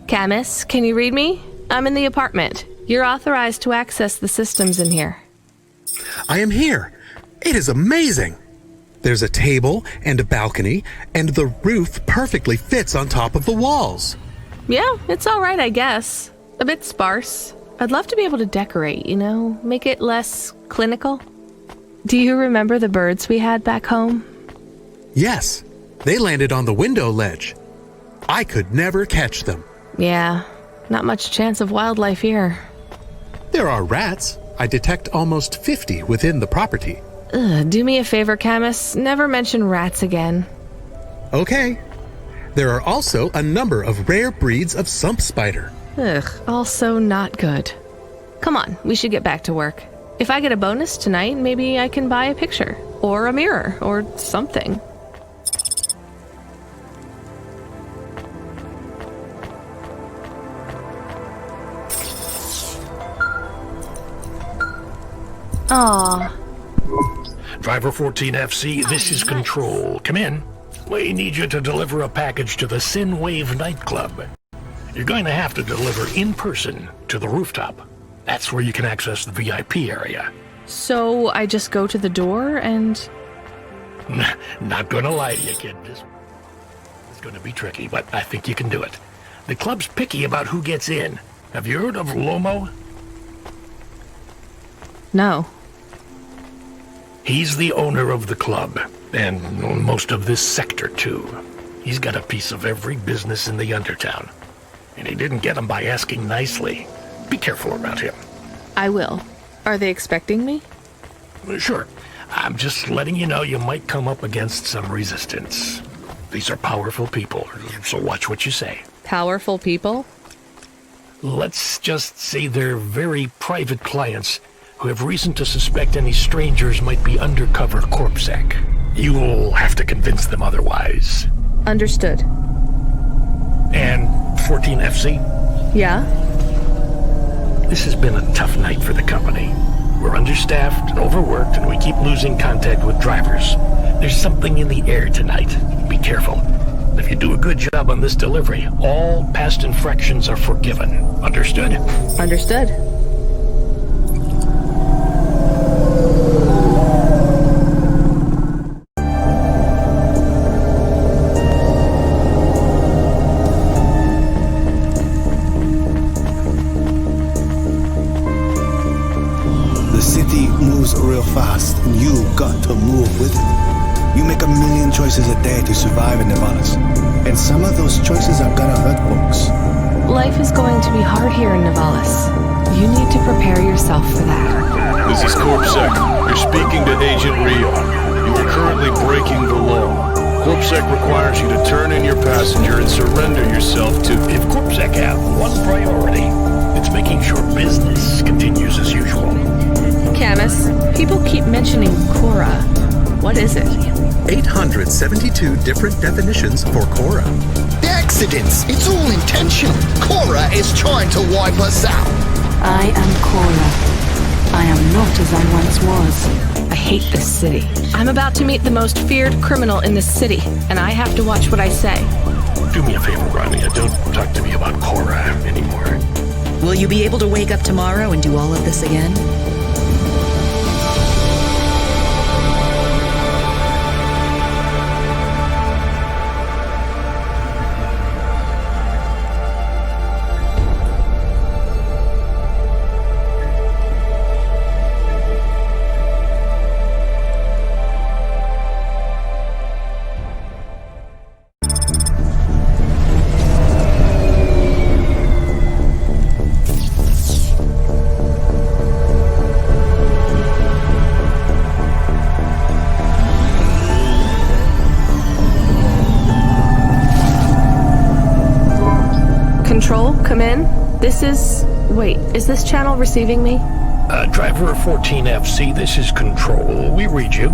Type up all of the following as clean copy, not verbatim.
Camus, can you read me? I'm in the apartment. You're authorized to access the systems in here. I am here. It is amazing. There's a table and a balcony, and the roof perfectly fits on top of the walls. Yeah, it's all right, I guess. A bit sparse. I'd love to be able to decorate, you know, make it less clinical. Do you remember the birds we had back home? Yes, they landed on the window ledge. I could never catch them. Yeah, not much chance of wildlife here. There are rats. I detect almost 50 within the property. Ugh, do me a favor, Camus. Never mention rats again. Okay. There are also a number of rare breeds of sump spider. Ugh, also not good. Come on, we should get back to work. If I get a bonus tonight, maybe I can buy a picture, or a mirror, or something. Aww. Driver 14FC, this is Control. Come in. We need you to deliver a package to the Sin Wave nightclub. You're going to have to deliver in person to the rooftop. That's where you can access the VIP area. So I just go to the door and... Not gonna lie to you, kid. This is gonna be tricky, but I think you can do it. The club's picky about who gets in. Have you heard of Lomo? No. He's the owner of the club, and most of this sector, too. He's got a piece of every business in the Undertown. And he didn't get them by asking nicely. Be careful around him. I will. Are they expecting me? Sure. I'm just letting you know you might come up against some resistance. These are powerful people, so watch what you say. Powerful people? Let's just say they're very private clients who have reason to suspect any strangers might be undercover corpsec. You'll have to convince them otherwise. Understood. And 14FC? Yeah? This has been a tough night for the company. We're understaffed and overworked, and we keep losing contact with drivers. There's something in the air tonight. Be careful. If you do a good job on this delivery, all past infractions are forgiven. Understood? Understood. Real fast, and you got to move with it. You make a million choices a day to survive in Nevalis, and some of those choices are gonna hurt folks. Life is going to be hard here in Nevalis. You need to prepare yourself for that. This is Corpsec. You're speaking to Agent Rio. You are currently breaking the law. Corpsec requires you to turn in your passenger and surrender yourself to... If Corpsec have one priority, it's making sure business continues as usual. Camus, people keep mentioning Cora. What is it? 872 different definitions for Cora. The accidents, it's all intentional. Cora is trying to wipe us out. I am Cora. I am not as I once was. I hate this city. I'm about to meet the most feared criminal in this city, and I have to watch what I say. Do me a favor, Rania. Don't talk to me about Cora anymore. Will you be able to wake up tomorrow and do all of this again? Control, come in. This is... Wait, is this channel receiving me? Driver 14FC, this is Control. We read you.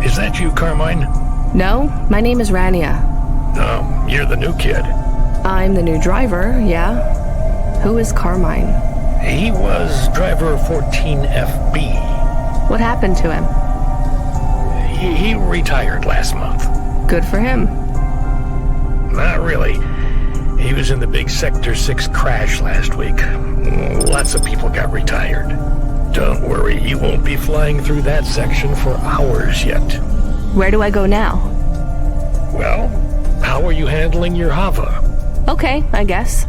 Is that you, Carmine? No, my name is Rania. Oh, you're the new kid. I'm the new driver, yeah. Who is Carmine? He was driver 14FB. What happened to him? He retired last month. Good for him. Not really. He was in the big Sector 6 crash last week. Lots of people got retired. Don't worry, you won't be flying through that section for hours yet. Where do I go now? Well, how are you handling your Hava? Okay, I guess.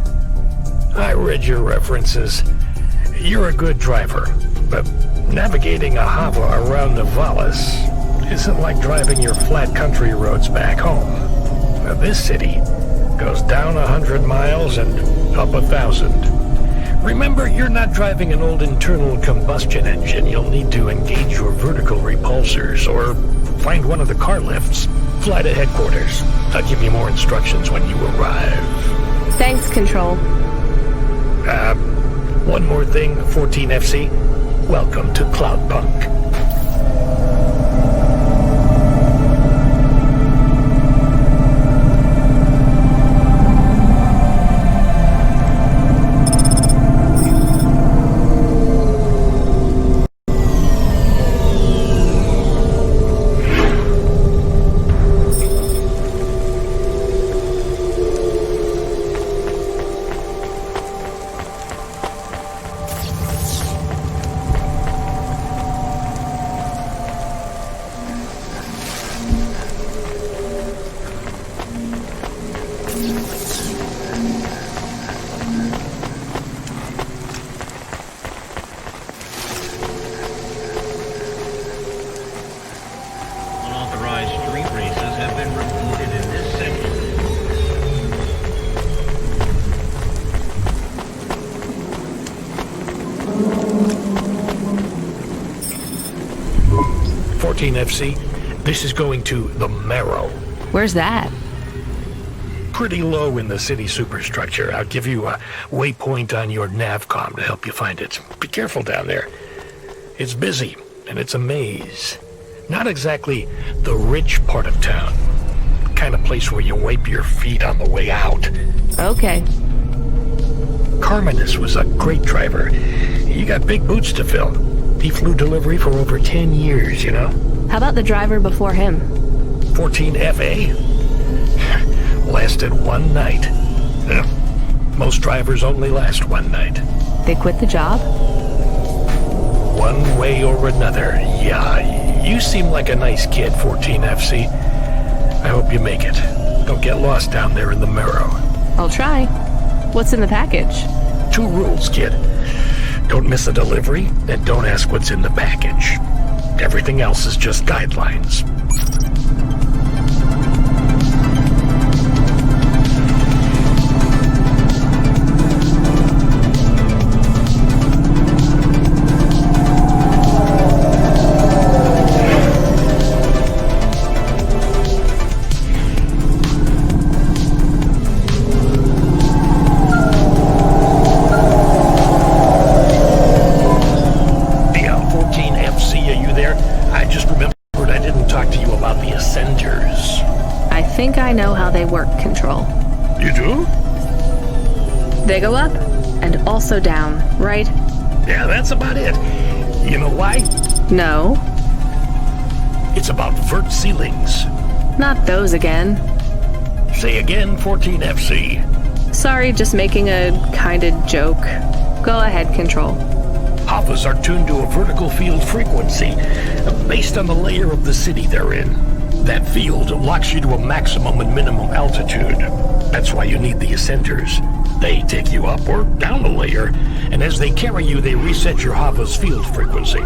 I read your references. You're a good driver, but navigating a Hava around Nivalis isn't like driving your flat country roads back home. Now, this city goes down 100 miles and up 1,000. Remember, you're not driving an old internal combustion engine. You'll need to engage your vertical repulsors or find one of the car lifts. Fly to headquarters. I'll give you more instructions when you arrive. Thanks, Control. One more thing, 14FC. Welcome to Cloudpunk. Unauthorized street races have been reported in this section. FC, this is going to the Marrow. Where's that? Pretty low in the city superstructure. I'll give you a waypoint on your navcom to help you find it. Be careful down there. It's busy, and it's a maze. Not exactly the rich part of town. The kind of place where you wipe your feet on the way out. Okay. Carmenus was a great driver. He got big boots to fill. He flew delivery for over 10 years, you know? How about the driver before him? 14FA? Lasted one night. Most drivers only last one night. They quit the job? One way or another, yeah. You seem like a nice kid, 14FC. I hope you make it. Don't get lost down there in the Marrow. I'll try. What's in the package? 2 rules, kid. Don't miss a delivery, and don't ask what's in the package. Everything else is just guidelines. I know how they work, Control. You do? They go up and also down, right? Yeah, that's about it. You know why? No. It's about vert ceilings. Not those again. Say again, 14FC. Sorry, just making a kind of joke. Go ahead, Control. Havas are tuned to a vertical field frequency based on the layer of the city they're in. That field locks you to a maximum and minimum altitude. That's why you need the ascenters. They take you up or down a layer, and as they carry you, they reset your Hava's field frequency.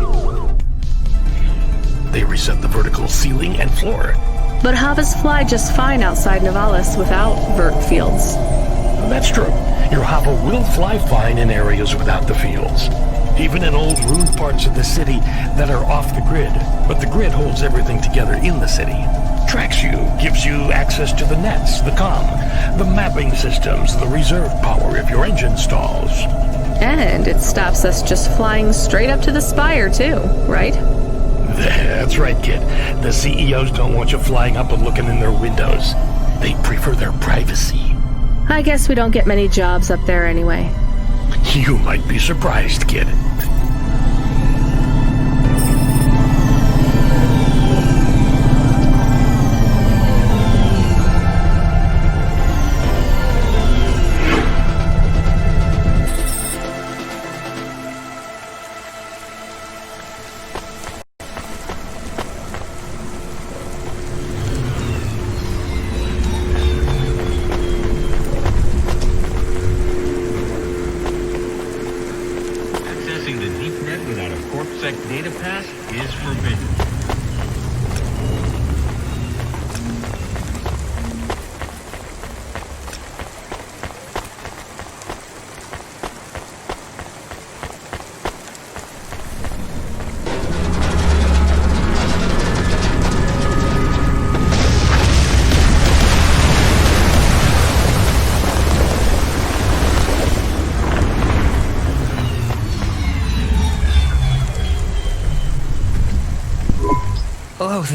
They reset the vertical ceiling and floor. But Havas fly just fine outside Nivalis without vert fields. That's true. Your Hava will fly fine in areas without the fields. Even in old ruined parts of the city that are off the grid. But the grid holds everything together in the city. Tracks you, gives you access to the nets, the comm, the mapping systems, the reserve power if your engine stalls. And it stops us just flying straight up to the spire too, right? That's right, kid. The CEOs don't want you flying up and looking in their windows. They prefer their privacy. I guess we don't get many jobs up there anyway. You might be surprised, kid.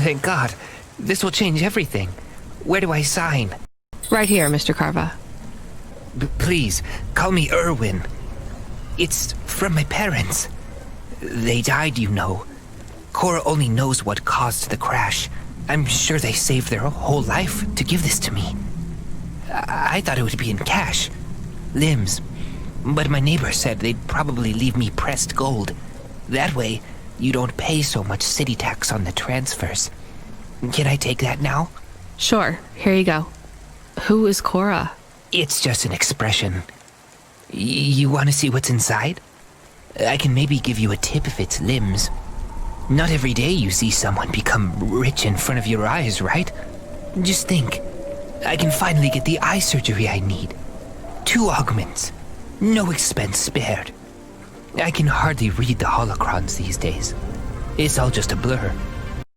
thank God. This will change everything. Where do I sign? Right here, Mr. Carva. Please, call me Erwin. It's from my parents. They died, you know. Cora only knows what caused the crash. I'm sure they saved their whole life to give this to me. I thought it would be in cash. Limbs. But my neighbor said they'd probably leave me pressed gold. That way, you don't pay so much city tax on the transfers. Can I take that now? Sure, here you go. Who is Cora? It's just an expression. You want to see what's inside? I can maybe give you a tip if it's limbs. Not every day you see someone become rich in front of your eyes, right? Just think. I can finally get the eye surgery I need. 2 augments. No expense spared. I can hardly read the holocrons these days. It's all just a blur.